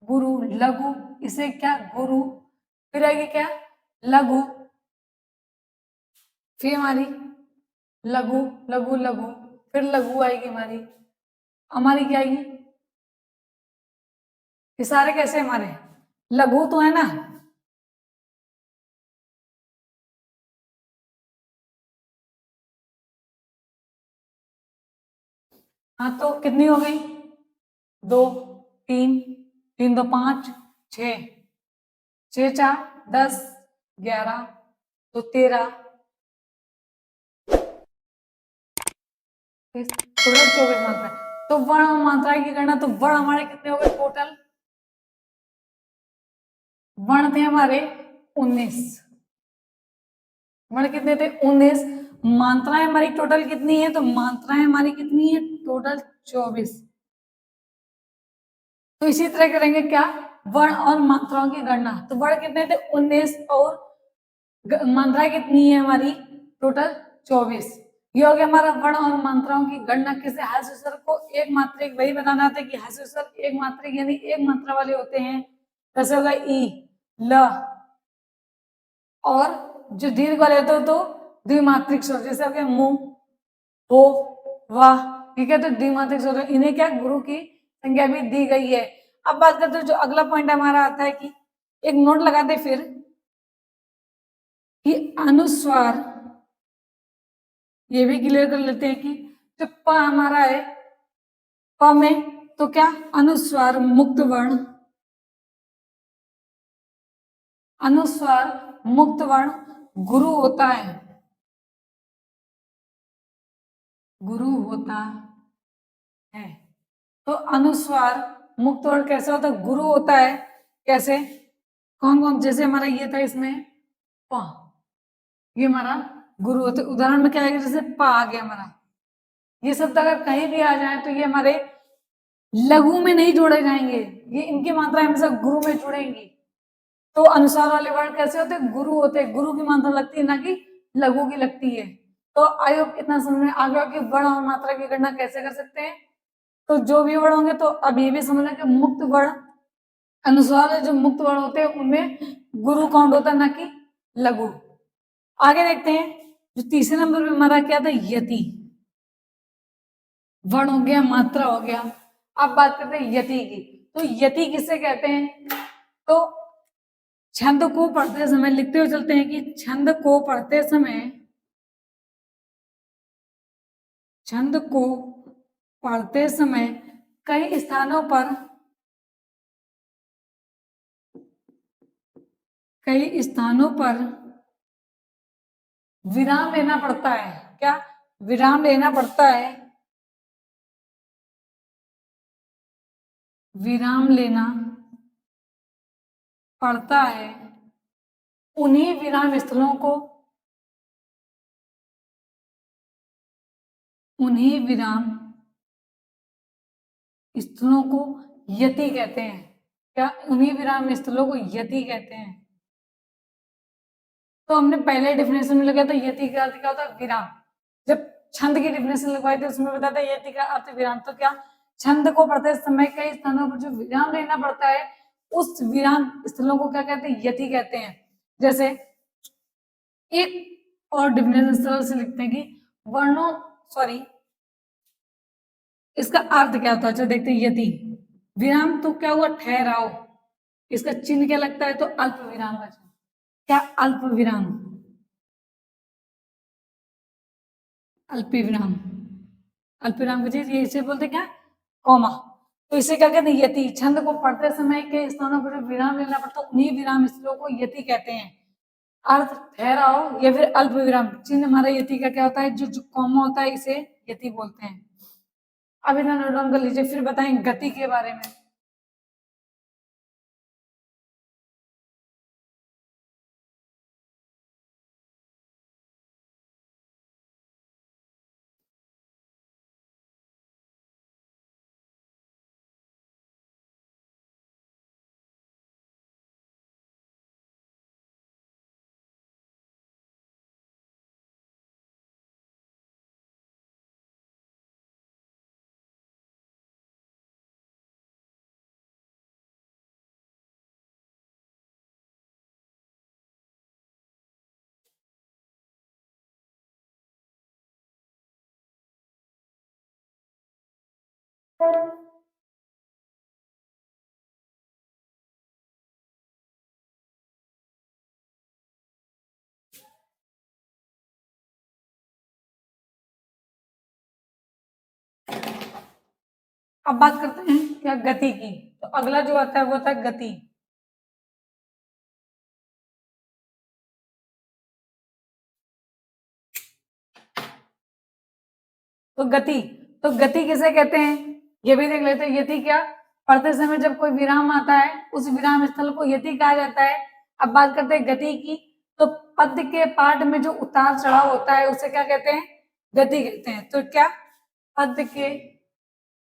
Speaker 1: गुरु लघु, इसे क्या गुरु, फिर आएगी क्या लघु, फिर हमारी लघु लघु लघु, फिर लघु आएगी हमारी, हमारी क्या आएगी, ये सारे कैसे हमारे लघु तो है ना। हाँ तो कितनी हो गई, दो, तीन, तीन दो पांच, छ, छह चार 10, 11, तो 13, टोटल 24 मात्रा है। तो वर्ण और मात्रा की गणना, तो वर्ण हमारे कितने हो गए टोटल, वर्ण थे हमारे 19, वर्ण कितने थे 19, मात्राएं हमारी टोटल कितनी है, तो मात्राएं हमारी कितनी है टोटल 24। तो इसी तरह करेंगे क्या, वर्ण और मात्राओं की गणना, तो वर्ण कितने थे 19 और मात्राएं कितनी है हमारी टोटल 24। ये हो गया हमारा वर्ण और मात्राओं की गणना। किसे हास्य स्वर को एक मात्रिक, वही बताना था कि हास्य स्वर एक मात्रिक यानी एक मात्रा वाले होते हैं, जैसे होगा ई, ल, और जो दीर्घ वाले होते हैं तो द्विमात्रिक स्वर, जैसे हो गया मुंह, हो, वाह, ठीक है, तो द्विमात्रिक स्वर, इन्हें क्या गुरु की संज्ञा भी दी गई है। अब बात करते हैं जो अगला पॉइंट हमारा आता है कि एक नोट लगाते फिर कि अनुस्वार, ये भी क्लियर कर लेते हैं कि जो प हमारा है, प में तो क्या अनुस्वार मुक्त वर्ण, अनुस्वार मुक्त वर्ण गुरु होता है, गुरु होता है। तो अनुस्वार मुक्त वर्ण कैसे होता है, गुरु होता है, कैसे, कौन कौन, जैसे हमारा ये था इसमें प, ये हमारा गुरु होता है। उदाहरण में क्या आएगा, जैसे प आ गया हमारा, ये शब्द अगर कहीं भी आ जाए तो ये हमारे लघु में नहीं जोड़े जाएंगे, ये इनकी मात्रा हमेशा गुरु में जुड़ेंगी। तो अनुसार वाले वर्ण कैसे होते हैं, गुरु होते हैं, गुरु की मात्रा लगती है ना कि लघु की लगती है। तो आई होप इतना समझ में आ गया कि वर्ण और मात्रा की गणना कैसे कर सकते हैं। तो जो भी वर्ण होंगे, तो अब ये भी समझना कि मुक्त वर्ण, अनुस्वार जो मुक्त वर्ण होते हैं उनमें गुरु काउंट होता है ना कि लघु। आगे देखते हैं, जो तीसरे नंबर पे हमारा क्या था, यति, वर्ण हो गया, मात्रा हो गया। अब बात करते हैं यति की। तो यति किसे कहते हैं, तो छंद को पढ़ते समय, लिखते हुए चलते हैं कि छंद को पढ़ते समय, छंद को पढ़ते समय कई स्थानों पर, कई स्थानों पर विराम लेना पड़ता है, क्या विराम लेना पड़ता है, विराम लेना पड़ता है। उन्हीं विराम स्थलों को, उन्हीं विराम स्थलों को यति कहते हैं, क्या उन्हीं विराम स्थलों को यति कहते हैं। तो हमने पहले डेफिनेशन में लगाया था यति का अर्थ क्या होता है, विराम। जब छंद की डेफिनेशन लगवाई थी उसमें बताया था यति का अर्थ विराम। तो क्या छंद को पढ़ते समय कई स्थानों पर जो विराम लेना पड़ता है, उस विराम स्थलों को क्या कहते हैं, यति कहते हैं। जैसे एक और डेफिनेशन से लिखते हैं कि वर्णों, सॉरी, इसका अर्थ क्या होता है, अच्छा देखते हैं। यति विराम तो क्या हुआ, ठहराओ, इसका चिन्ह क्या लगता है, तो अल्प विराम का चिन्ह, क्या अल्प विराम, अल्प विराम, अल्प विराम का चीज ये इसे बोलते क्या, कॉमा। तो इसे क्या कहते हैं, यति। छंद को पढ़ते समय के स्थानों पर जो विराम लेना पड़ता है उन्हीं विराम स्थलों को यति कहते हैं। अर्थ ठहराओ या फिर अल्प विराम, चिन्ह हमारा यति का क्या होता है, जो कॉमा होता है इसे यति बोलते हैं। अब इन्हें नोट डाउन कर लीजिए, फिर बताएं गति के बारे में। अब बात करते हैं क्या गति की। तो अगला जो आता है वो होता है गति। तो गति किसे कहते हैं ये भी देख लेते हैं। यति क्या, पढ़ते समय जब कोई विराम आता है उस विराम स्थल को यति कहा जाता है। अब बात करते हैं गति की। तो पद के पाठ में जो उतार चढ़ाव होता है उसे क्या कहते हैं, गति कहते हैं। तो क्या पद के,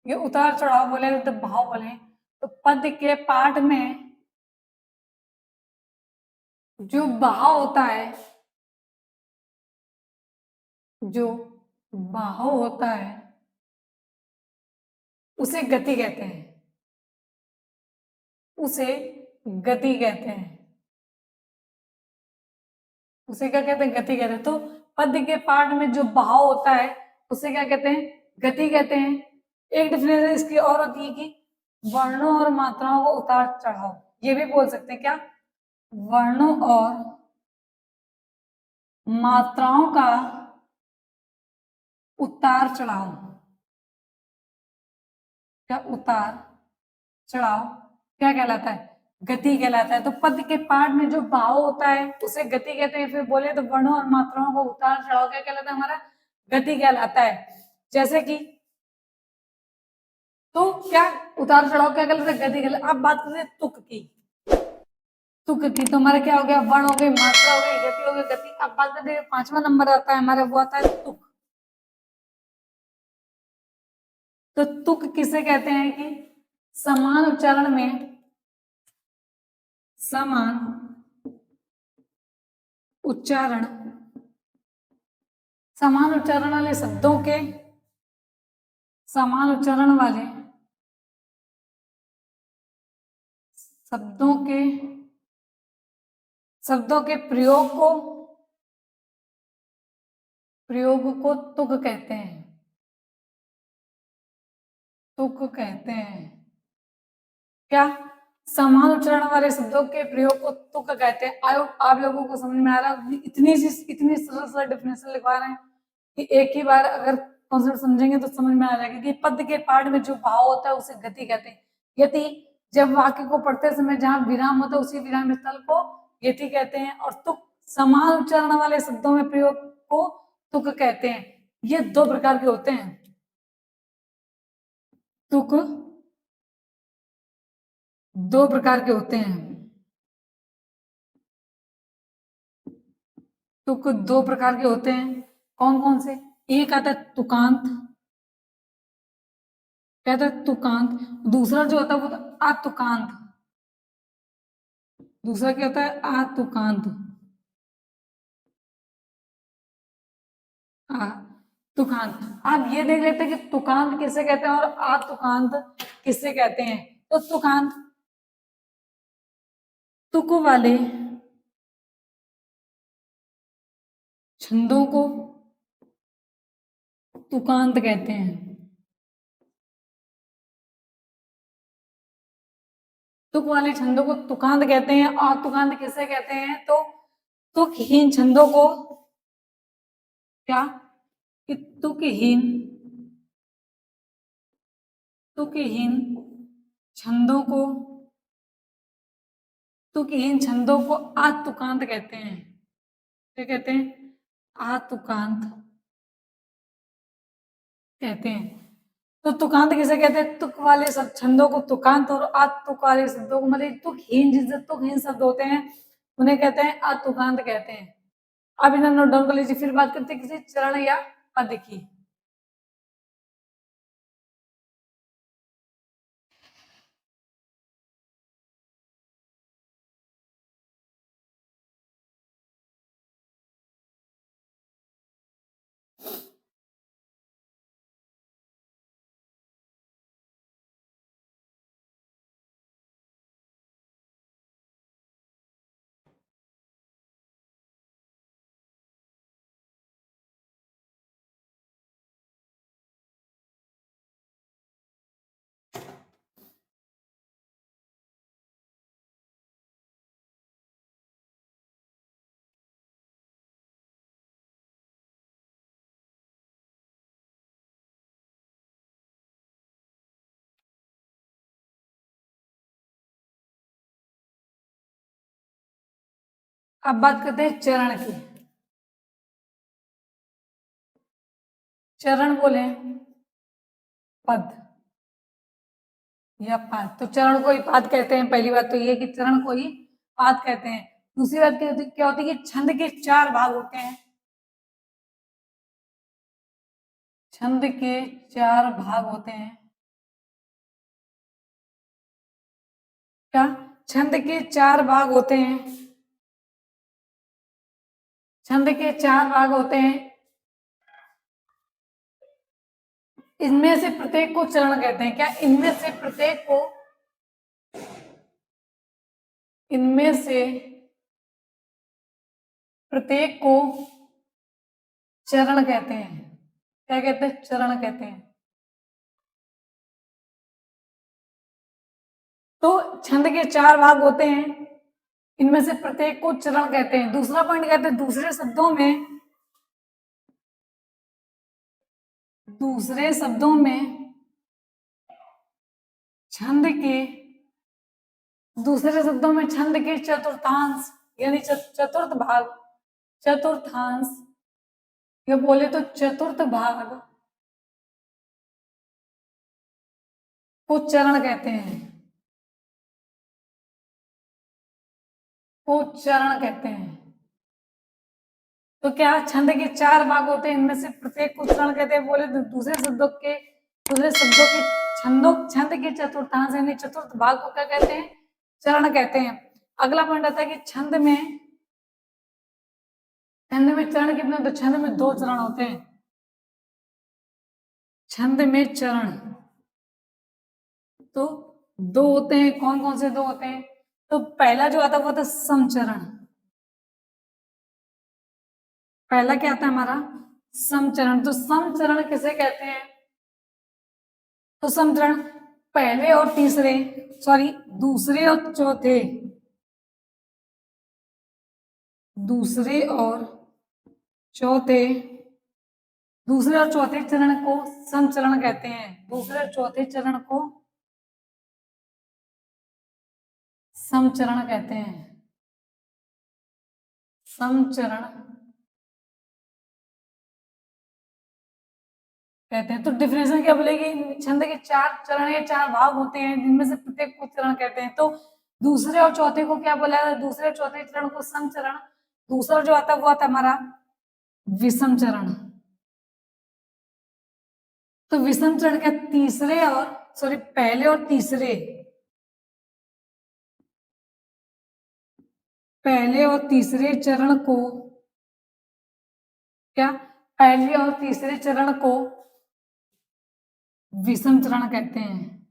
Speaker 1: ये उतार चढ़ाव बोले तो भाव बोले, तो पद के पाठ में जो बहाव होता है, जो बहाव होता है उसे गति कहते हैं, उसे गति कहते हैं, उसे क्या कहते हैं, गति कहते हैं। तो पद के पाठ में जो बहाव होता है उसे क्या कहते हैं, गति कहते हैं। एक डिफिनेशन इसकी और होती है कि वर्णों और मात्राओं को उतार चढ़ाव, ये भी बोल सकते हैं क्या, वर्णों और मात्राओं का उतार चढ़ाव, क्या उतार चढ़ाव क्या कहलाता है, गति कहलाता है। तो पद के पाठ में जो भाव होता है उसे गति कहते हैं। फिर बोले तो वर्णों और मात्राओं को उतार चढ़ाव क्या कहलाता है, हमारा गति कहलाता है। जैसे कि तो क्या उतार चढ़ाव क्या कहलाता है, गति कहलाता है। अब बात करते हैं तुक की। तुक की तो हमारा क्या हो गया, वर्ण हो गई, मात्रा हो गई, गति हो गई, गति। अब बात करते हैं पांचवा नंबर आता है हमारा, वो आता है तुक। तो तुक किसे कहते हैं कि समान उच्चारण में, समान उच्चारण, समान उच्चारण वाले शब्दों के, समान उच्चारण वाले शब्दों के, शब्दों के प्रयोग को तुक कहते हैं, तुक कहते हैं। क्या समान उच्चारण वाले शब्दों के प्रयोग को तुक कहते हैं। आप लोगों को समझ में आ रहा है, इतनी सरल डेफिनेशन लिखवा रहे हैं कि एक ही बार अगर कॉन्सेप्ट समझेंगे तो समझ में आ जाएगा कि पद के पाठ में जो भाव होता है उसे गति कहते हैं। यति जब वाक्य को पढ़ते समय जहां विराम होता है उसी विराम स्थल को यति कहते हैं। और तुक समान उच्चारण वाले शब्दों में प्रयोग को तुक कहते हैं। ये दो प्रकार के होते हैं, तुक दो प्रकार के होते हैं, तुक दो प्रकार के होते हैं। कौन कौन से, एक आता है तुकांत, क्या था तुकांत। दूसरा जो होता है वो आतुकांत, दूसरा क्या होता है, आतुकांत। तुकांत आप ये देख लेते हैं कि तुकांत किसे कहते हैं और आतुकांत किसे कहते हैं। तो तुकांत तुक वाले छंदों को तुकांत कहते हैं, तुक वाले छंदों को तुकांत कहते हैं। और तुकांत किसे कहते हैं, तो तुकहीन छंदों को क्या, कि तुकहीन, तुकहीन छंदों को, तुकहीन छंदों को आतुकांत कहते हैं। क्या कहते हैं, आतुकांत कहते हैं। तो तुकांत किसे कहते हैं, तुक वाले सब छंदों को तुकांत, और आतुक वाले शब्दों को, मतलब तुकहीन जिससे तुकहीन शब्द होते हैं उन्हें कहते हैं आतुकांत कहते हैं। अब इन्हें नोट डाउन कर लीजिए। फिर बात करते हैं किसी चरण या पद की। अब बात करते हैं चरण की। चरण बोले पद या पाद, तो चरण को ही पाद कहते हैं। पहली बात तो ये कि चरण को ही पाद कहते हैं। दूसरी बात क्या होती है कि छंद के 4 भाग होते हैं। छंद के 4 भाग होते हैं। क्या? छंद के 4 भाग होते हैं। छंद के 4 भाग होते हैं। इनमें से प्रत्येक को चरण कहते हैं। क्या? इनमें से प्रत्येक को, इनमें से प्रत्येक को चरण कहते हैं। क्या कहते हैं? चरण कहते हैं। तो छंद के 4 भाग होते हैं, इनमें से प्रत्येक को चरण कहते हैं। दूसरा पॉइंट कहते हैं दूसरे शब्दों में, दूसरे शब्दों में छंद के, दूसरे शब्दों में छंद के चतुर्थांश यानी चतुर्थ भाग, चतुर्थांश या बोले तो चतुर्थ भाग को चरण कहते हैं, को चरण कहते हैं। तो क्या? छंद के 4 भाग होते हैं, इनमें से प्रत्येक को चरण कहते हैं। बोले तो दूसरे शब्दों के, दूसरे शब्दों के छंद के चतुर्थांश यानी चतुर्थ भाग को क्या कहते हैं? चरण कहते हैं। अगला पॉइंट आता है कि छंद में चरण कितने होते हैं? छंद में 2 चरण होते हैं। छंद में चरण तो 2 होते हैं। कौन कौन से 2 होते हैं? तो पहला जो आता है वो आता है समचरण। पहला क्या आता है हमारा? समचरण। तो समचरण किसे कहते हैं? तो समचरण पहले और तीसरे, सॉरी दूसरे और चौथे, दूसरे और चौथे, दूसरे और चौथे चरण को समचरण कहते हैं। दूसरे और चौथे चरण को समचरण कहते हैं। समचरण कहते हैं। तो डिफिनेशन क्या बोलेगी? छंद के 4 चरण या 4 भाग होते हैं, जिनमें से प्रत्येक को चरण कहते हैं। तो दूसरे और चौथे को क्या बोला है? दूसरे और चौथे चरण को समचरण। दूसरा जो आता है वो आता है हमारा विषम चरण। तो विषम चरण के तीसरे और, सॉरी पहले और तीसरे, पहले और तीसरे चरण को क्या? पहले और तीसरे चरण को विषम चरण कहते हैं।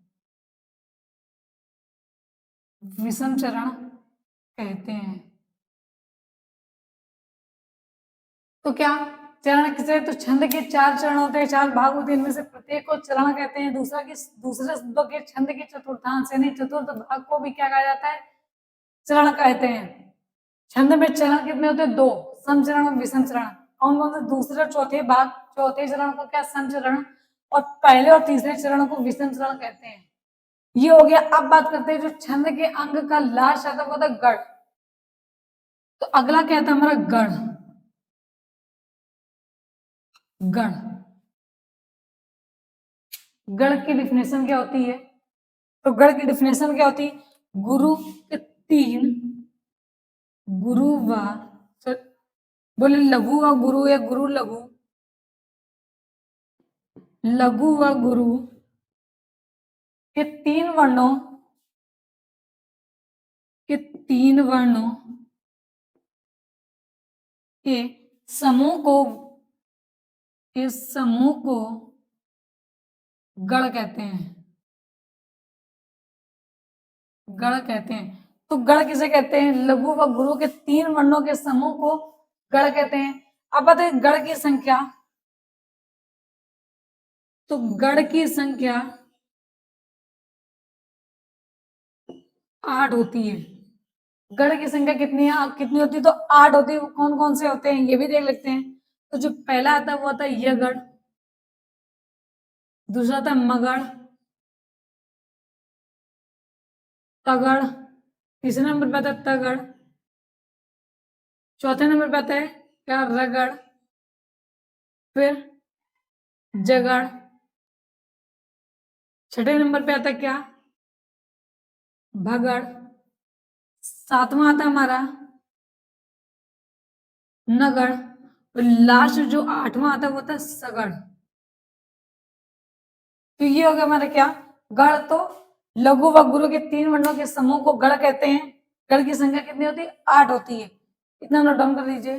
Speaker 1: विषम चरण कहते हैं। तो क्या चरण किसे? तो छंद के 4 चरण होते हैं, 4 भाग होते हैं, इनमें से प्रत्येक को चरण कहते हैं। दूसरा की दूसरे शब्दों के छंद के चतुर्थांश यानी चतुर्थ भाग को भी क्या कहा जाता है? चरण कहते हैं। छंद में चरण कितने होते हैं? 2, समचरण और विषम चरण। कौन कौन से? दूसरे और चौथे भाग, चौथे चरण को क्या? समचरण, और पहले और तीसरे चरण को विषम चरण कहते हैं। ये हो गया। अब बात करते हैं जो छंद के अंग का लास्ट आता है वो था गढ़। तो अगला क्या था हमारा? गढ़। गढ़, गढ़ की डिफिनेशन क्या होती है? तो गढ़ की डिफिनेशन क्या होती है? गुरु के 3, गुरु व, बोले लघु व गुरु या गुरु लघु, लघु व गुरु के 3 वर्णों, के 3 वर्णों के समूह को, के समूह को गढ़ कहते हैं। गढ़ कहते हैं। तो गढ़ किसे कहते हैं? लघु व गुरु के 3 वर्णों के समूह को गढ़ कहते हैं। अब बताइए गढ़ की संख्या। तो गढ़ की संख्या 8 होती है। गढ़ की संख्या कितनी है? कितनी होती है? तो 8 होती है। वो कौन कौन से होते हैं ये भी देख लेते हैं। तो जो पहला आता है वो आता है यगढ़, दूसरा आता है मगढ़, तगढ़, तीसरे नंबर पर आता है तगढ़, चौथे नंबर पे आता है क्या, रगड़, फिर जगड़, छठे नंबर पे आता है क्या, भगड़, सातवां आता है हमारा नगड़, और लास्ट जो आठवां आता है वो होता है सगड़। तो ये हो गया हमारा क्या, गढ़। तो लघु व गुरु के 3 वर्णों के समूह को गढ़ कहते हैं। गढ़ की संख्या कितनी होती है, 8 होती है। इतना नोट डाउन कर लीजिए।